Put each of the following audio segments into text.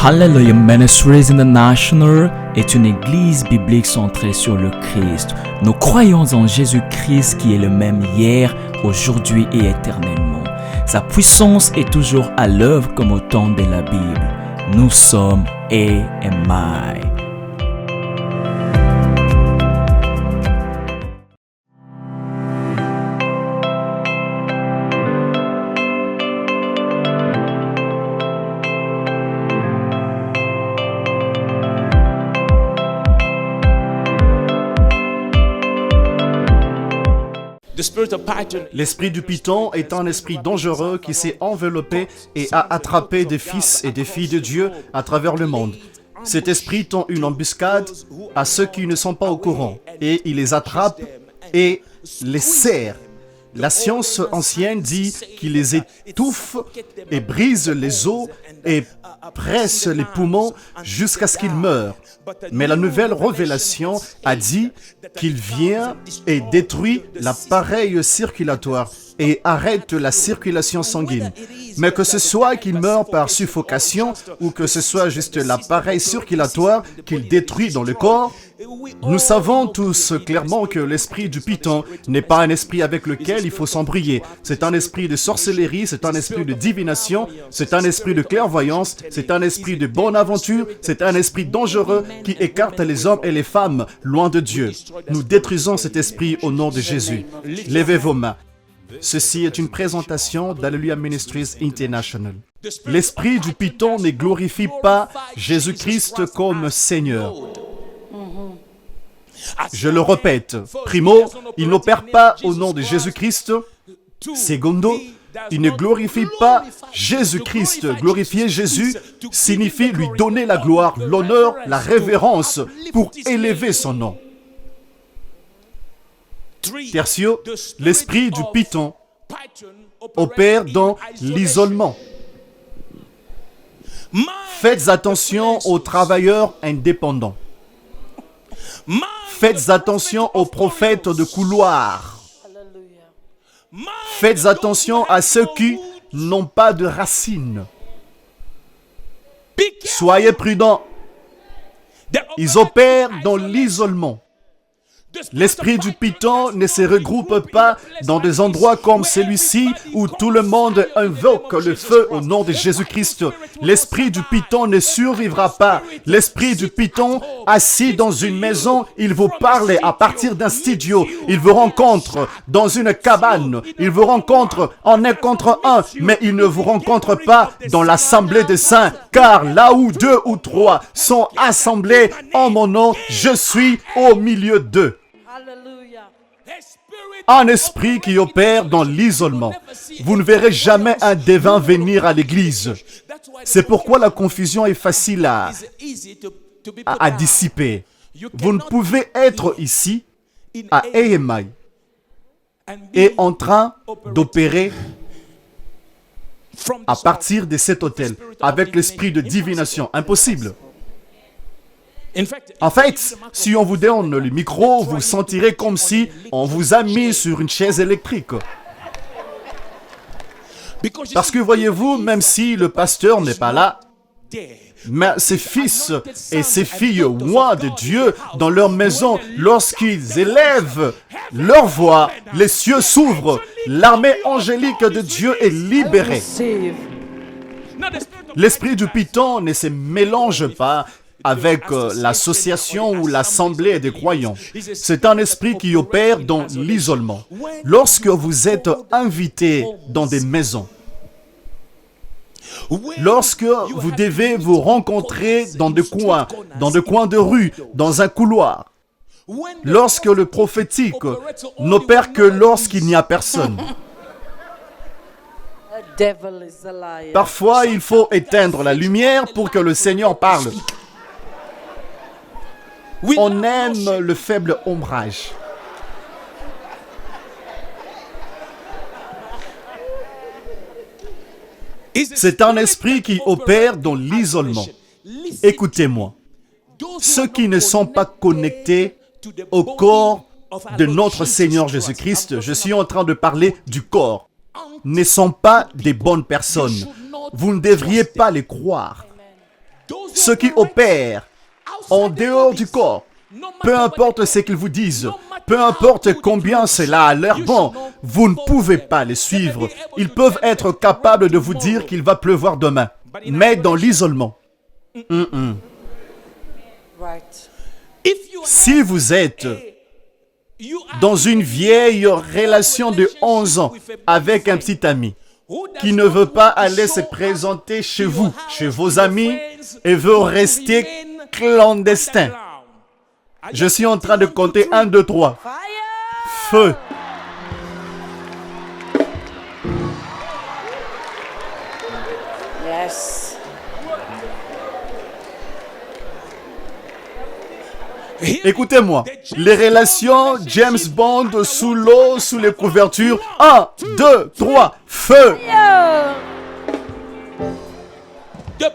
Hallelujah Ministries International est une église biblique centrée sur le Christ. Nous croyons en Jésus-Christ qui est le même hier, aujourd'hui et éternellement. Sa puissance est toujours à l'œuvre comme au temps de la Bible. Nous sommes AMI. L'esprit du Python est un esprit dangereux qui s'est enveloppé et a attrapé des fils et des filles de Dieu à travers le monde. Cet esprit tend une embuscade à ceux qui ne sont pas au courant et il les attrape et les serre. La science ancienne dit qu'il les étouffe et brise les os et presse les poumons jusqu'à ce qu'ils meurent. Mais la nouvelle révélation a dit qu'il vient et détruit l'appareil circulatoire et arrête la circulation sanguine. Mais que ce soit qu'il meurt par suffocation ou que ce soit juste l'appareil circulatoire qu'il détruit dans le corps, nous savons tous clairement que l'esprit du Python n'est pas un esprit avec lequel il faut s'embrouiller. C'est un esprit de sorcellerie, c'est un esprit de divination, c'est un esprit de clairvoyance, c'est un esprit de bonne aventure, c'est un esprit dangereux qui écarte les hommes et les femmes loin de Dieu. Nous détruisons cet esprit au nom de Jésus. Levez vos mains. Ceci est une présentation d'Hallelujah Ministries International. L'esprit du Python ne glorifie pas Jésus-Christ comme Seigneur. Je le répète. Primo, il n'opère pas au nom de Jésus-Christ. Secondo, il ne glorifie pas Jésus-Christ. Glorifier Jésus signifie lui donner la gloire, l'honneur, la révérence pour élever son nom. Tertio, l'esprit du Python opère dans l'isolement. Faites attention aux travailleurs indépendants. Faites attention aux prophètes de couloir. Faites attention à ceux qui n'ont pas de racines. Soyez prudents. Ils opèrent dans l'isolement. L'esprit du Python ne se regroupe pas dans des endroits comme celui-ci où tout le monde invoque le feu au nom de Jésus-Christ. L'esprit du Python ne survivra pas. L'esprit du Python, assis dans une maison, il vous parle à partir d'un studio. Il vous rencontre dans une cabane. Il vous rencontre en un contre un, mais il ne vous rencontre pas dans l'assemblée des saints. Car là où 2 ou 3 sont assemblés en mon nom, je suis au milieu d'eux. Un esprit qui opère dans l'isolement. Vous ne verrez jamais un devin venir à l'église. C'est pourquoi la confusion est facile à dissiper. Vous ne pouvez être ici, à AMI, et en train d'opérer à partir de cet hôtel, avec l'esprit de divination. Impossible. En fait, si on vous donne le micro, vous sentirez comme si on vous a mis sur une chaise électrique. Parce que voyez-vous, même si le pasteur n'est pas là, mais ses fils et ses filles loin de Dieu dans leur maison, lorsqu'ils élèvent leur voix, les cieux s'ouvrent, l'armée angélique de Dieu est libérée. L'esprit du Python ne se mélange pas avec l'association ou l'assemblée des croyants. C'est un esprit qui opère dans l'isolement. Lorsque vous êtes invité dans des maisons, lorsque vous devez vous rencontrer dans des coins de rue, dans un couloir, lorsque le prophétique n'opère que lorsqu'il n'y a personne. Parfois, il faut éteindre la lumière pour que le Seigneur parle. On aime le faible ombrage. C'est un esprit qui opère dans l'isolement. Écoutez-moi. Ceux qui ne sont pas connectés au corps de notre Seigneur Jésus-Christ, je suis en train de parler du corps, ne sont pas des bonnes personnes. Vous ne devriez pas les croire. Ce qui opère en dehors du corps, peu importe ce qu'ils vous disent, peu importe combien cela a l'air bon, vous ne pouvez pas les suivre. Ils peuvent être capables de vous dire qu'il va pleuvoir demain, mais dans l'isolement. Si vous êtes dans une vieille relation de 11 ans avec un petit ami qui ne veut pas aller se présenter chez vous, chez vos amis, et veut rester clandestin. Je suis en train de compter 1, 2, 3. Feu. Yes. Écoutez-moi, les relations James Bond sous l'eau, sous les couvertures. 1, 2, 3, feu.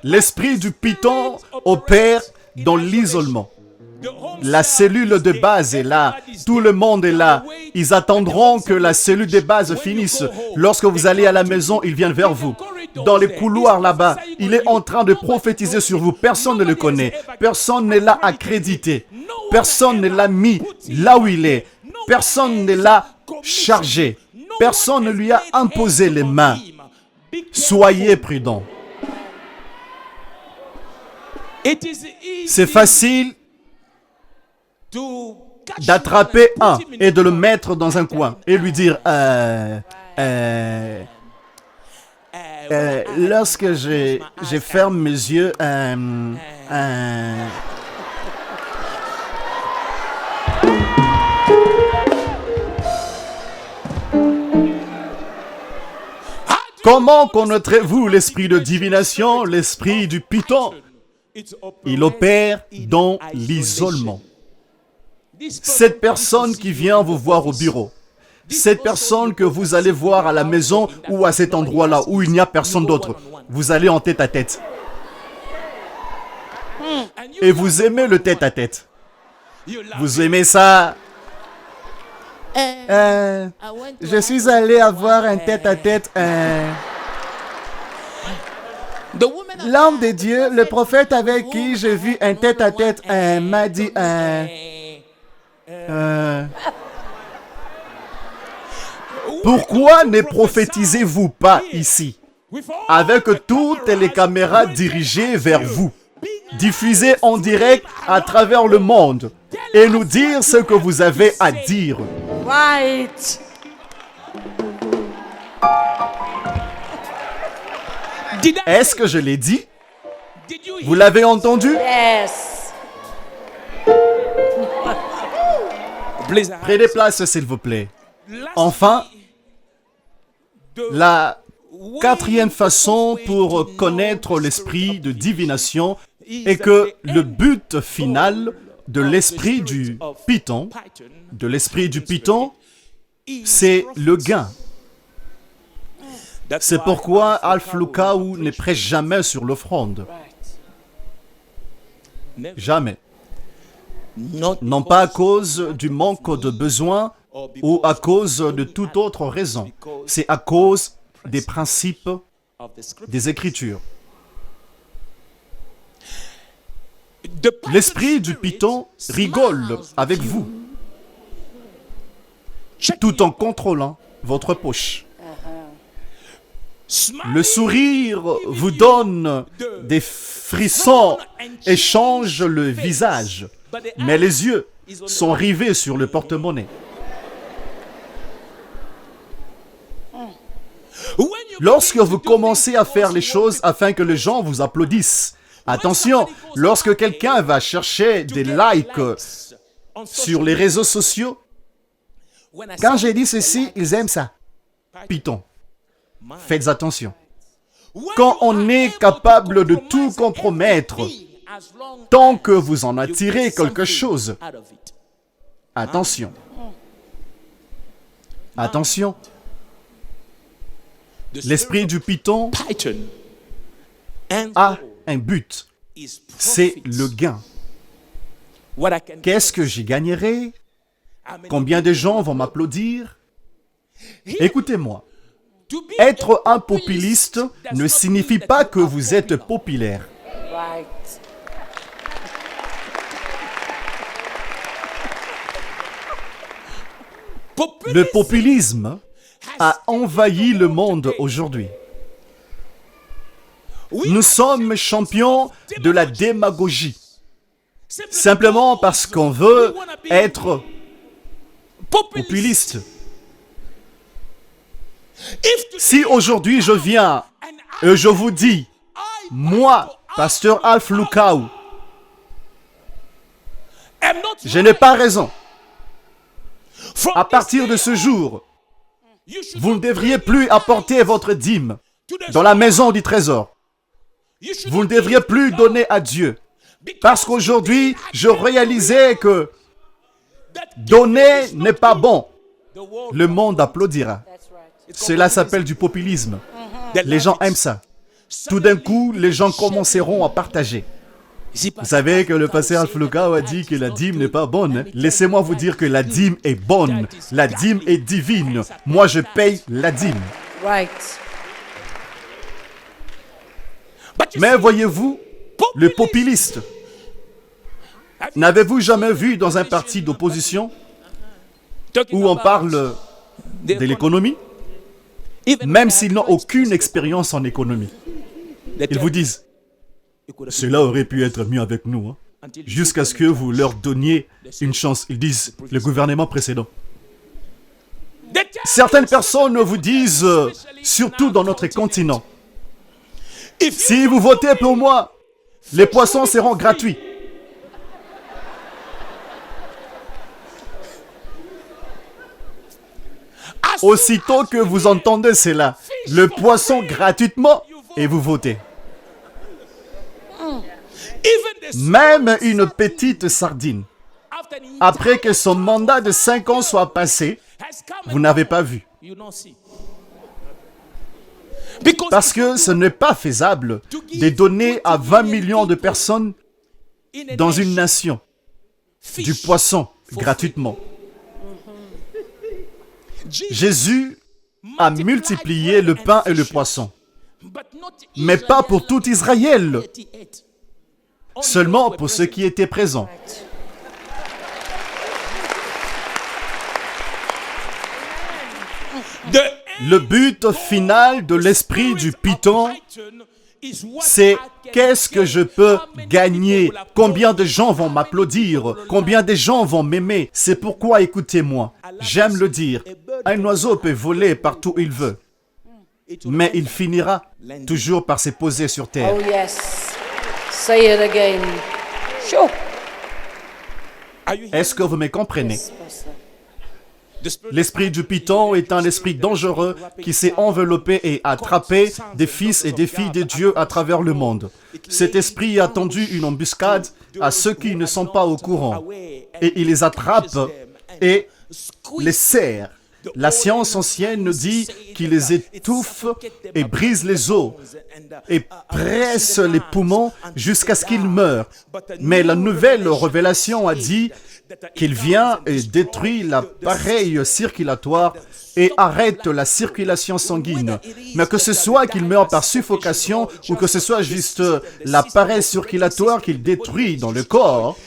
L'esprit du python opère dans l'isolement. La cellule de base est là. Tout le monde est là. Ils attendront que la cellule de base finisse. Lorsque vous allez à la maison, ils viennent vers vous. Dans les couloirs là-bas, il est en train de prophétiser sur vous. Personne ne le connaît. Personne ne l'a accrédité. Personne ne l'a mis là où il est. Personne ne l'a chargé. Personne ne lui a imposé les mains. Soyez prudents. C'est facile d'attraper un et de le mettre dans un coin et lui dire lorsque je ferme mes yeux comment connaîtrez-vous l'esprit de divination, l'esprit du python? Il opère dans l'isolement. Cette personne qui vient vous voir au bureau, cette personne que vous allez voir à la maison ou à cet endroit-là où il n'y a personne d'autre, vous allez en tête à tête. Et vous aimez le tête à tête. Vous aimez ça. Je suis allé avoir un tête à tête. L'homme de Dieu, le prophète avec qui j'ai vu un tête à tête, m'a dit pourquoi ne prophétisez-vous pas ici avec toutes les caméras dirigées vers vous, diffusées en direct à travers le monde et nous dire ce que vous avez à dire? Right. Est-ce que je l'ai dit? Vous l'avez entendu? Yes. Prenez place, s'il vous plaît. Enfin, la quatrième façon pour connaître l'esprit de divination est que le but final de l'esprit du python, c'est le gain. C'est pourquoi Alf Lukaou ne prêche jamais sur l'offrande. Jamais. Non pas à cause du manque de besoin ou à cause de toute autre raison. C'est à cause des principes des Écritures. L'esprit du python rigole avec vous, tout en contrôlant votre poche. Le sourire vous donne des frissons et change le visage, mais les yeux sont rivés sur le porte-monnaie. Lorsque vous commencez à faire les choses afin que les gens vous applaudissent, attention, lorsque quelqu'un va chercher des likes sur les réseaux sociaux, quand j'ai dit ceci, ils aiment ça. Python. Faites attention. Quand on est capable de tout compromettre, tant que vous en attirez quelque chose, attention. Attention. L'esprit du python a un but. C'est le gain. Qu'est-ce que j'y gagnerai? Combien de gens vont m'applaudir? Écoutez-moi. Être un populiste ne signifie pas que vous êtes populaire. Le populisme a envahi le monde aujourd'hui. Nous sommes champions de la démagogie. Simplement parce qu'on veut être populiste. Si aujourd'hui je viens et je vous dis, moi, pasteur Alf Lukau, je n'ai pas raison. À partir de ce jour, vous ne devriez plus apporter votre dîme dans la maison du trésor. Vous ne devriez plus donner à Dieu. Parce qu'aujourd'hui, je réalisais que donner n'est pas bon. Le monde applaudira. Cela s'appelle du populisme. Les gens aiment ça. Tout d'un coup, les gens commenceront à partager. Vous savez que le pasteur Alf Lukau a dit que la dîme n'est pas bonne. Laissez-moi vous dire que la dîme est bonne. La dîme est divine. Moi, je paye la dîme. Right. Mais voyez-vous, le populiste, n'avez-vous jamais vu dans un parti d'opposition où on parle de l'économie, même s'ils n'ont aucune expérience en économie? Ils vous disent, cela aurait pu être mieux avec nous, hein, jusqu'à ce que vous leur donniez une chance. Ils disent, le gouvernement précédent. Certaines personnes vous disent, surtout dans notre continent, si vous votez pour moi, les poissons seront gratuits. Aussitôt que vous entendez cela, le poisson gratuitement, et vous votez. Même une petite sardine, après que son mandat de 5 ans soit passé, vous n'avez pas vu. Parce que ce n'est pas faisable de donner à 20 millions de personnes dans une nation du poisson gratuitement. Jésus a multiplié le pain et le poisson, mais pas pour tout Israël, seulement pour ceux qui étaient présents. Le but final de l'esprit du python, c'est qu'est-ce que je peux gagner? Combien de gens vont m'applaudir? Combien de gens vont m'aimer? C'est pourquoi, écoutez-moi, j'aime le dire, un oiseau peut voler partout où il veut, mais il finira toujours par se poser sur terre. Oh yes. Say it again. Sure. Est-ce que vous me comprenez? Yes, Pastor. L'esprit du python est un esprit dangereux qui s'est enveloppé et attrapé des fils et des filles de Dieu à travers le monde. Cet esprit a tendu une embuscade à ceux qui ne sont pas au courant et il les attrape et les serre. La science ancienne nous dit qu'il les étouffe et brise les os et presse les poumons jusqu'à ce qu'ils meurent. Mais la nouvelle révélation a dit qu'il vient et détruit l'appareil circulatoire et arrête la circulation sanguine. Mais que ce soit qu'il meurt par suffocation ou que ce soit juste l'appareil circulatoire qu'il détruit dans le corps,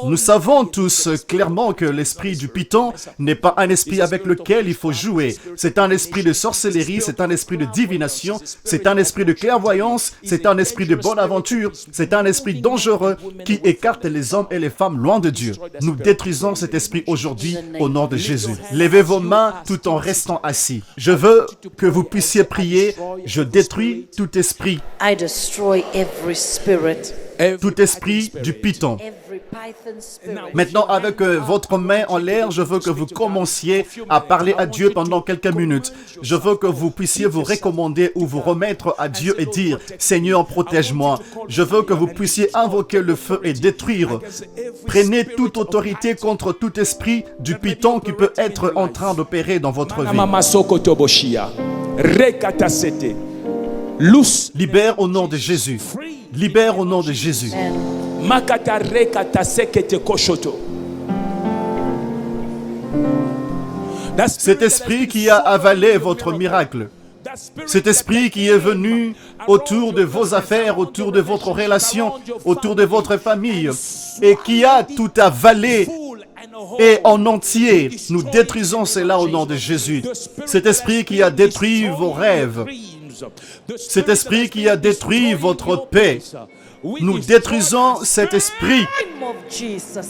nous savons tous clairement que l'esprit du python n'est pas un esprit avec lequel il faut jouer. C'est un esprit de sorcellerie, c'est un esprit de divination, c'est un esprit de clairvoyance, c'est un esprit de bonne aventure, c'est un esprit dangereux qui écarte les hommes et les femmes loin de Dieu. Nous détruisons cet esprit aujourd'hui au nom de Jésus. Levez vos mains tout en restant assis. Je veux que vous puissiez prier. Je détruis tout esprit. I destroy every spirit. Tout esprit du python. Every python spirit. Maintenant, avec votre main en l'air, je veux que vous commenciez à parler à Dieu pendant quelques minutes. Je veux que vous puissiez vous recommander ou vous remettre à Dieu et dire « Seigneur, protège-moi ». Je veux que vous puissiez invoquer le feu et détruire. Prenez toute autorité contre tout esprit du python qui peut être en train d'opérer dans votre vie. Libère au nom de Jésus. Libère au nom de Jésus. Cet esprit qui a avalé votre miracle, cet esprit qui est venu autour de vos affaires, autour de votre relation, autour de votre famille, et qui a tout avalé Et en entier, nous détruisons cela au nom de Jésus. Cet esprit qui a détruit vos rêves, cet esprit qui a détruit votre paix, nous détruisons cet esprit Name of Jesus.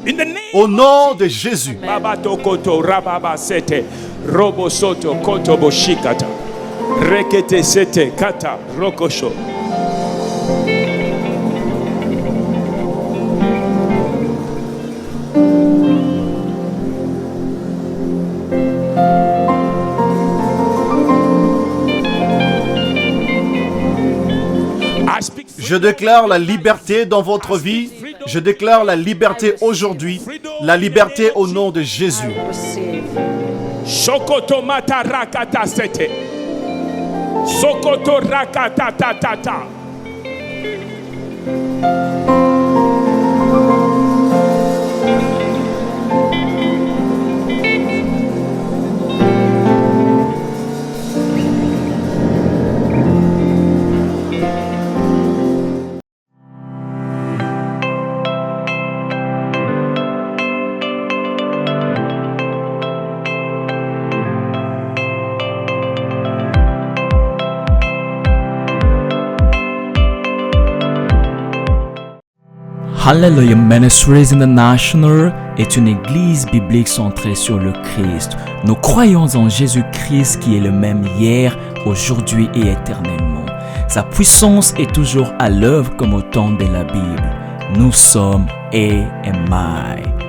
In the name au nom de Jésus. Babato koto rababa sete robo soto koto boshikata rekete sete kata rokosho. I speak Je déclare la liberté dans votre vie. Je déclare la liberté aujourd'hui. La liberté au nom de Jésus. Receive. Shokoto mata rakata sete. Sokoto rakata ta ta ta. Hallelujah Ministries International est une église biblique centrée sur le Christ. Nous croyons en Jésus-Christ qui est le même hier, aujourd'hui et éternellement. Sa puissance est toujours à l'œuvre comme au temps de la Bible. Nous sommes AMI.